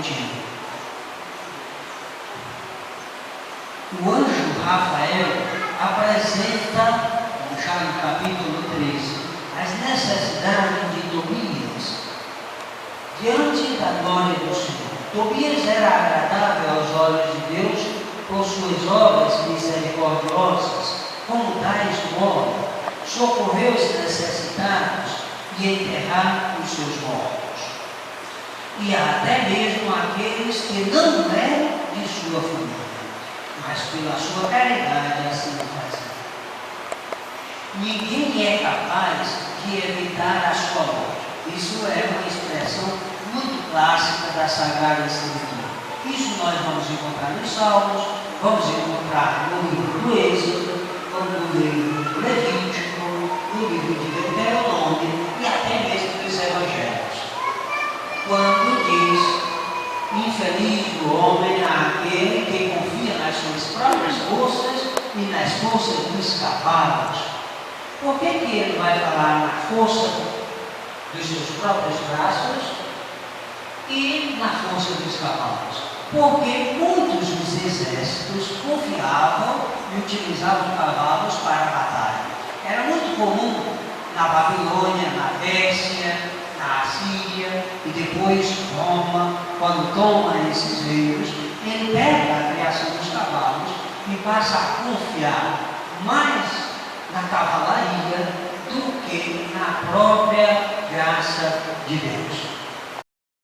contigo. O anjo Rafael apresenta, já no capítulo 13, as necessidades de Tobias diante da glória do Senhor. Tobias era agradável aos olhos de Deus por suas obras misericordiosas, como tais como socorrer os necessitados e enterrar os seus mortos, e até mesmo aqueles que não eram de sua família, mas pela sua caridade assim o fazia. Ninguém é capaz de evitar as colônias. Isso é uma expressão muito clássica da Sagrada Escritura. Isso nós vamos encontrar nos Salmos, vamos encontrar no livro do Êxodo, no livro do Levítico, no livro de Deuteronômio e até mesmo dos Evangelhos. Quando diz, infeliz do homem aquele que confia nas suas próprias forças e nas forças dos cavalos. Por que ele vai falar na força dos seus próprios braços e na força dos cavalos? Porque muitos dos exércitos confiavam e utilizavam cavalos para a batalha. Era muito comum na Babilônia, na Pérsia, na Assíria e depois Roma, quando toma esses reinos, ele pega a criação dos cavalos e passa a confiar mais na cavalaria do que na própria graça de Deus.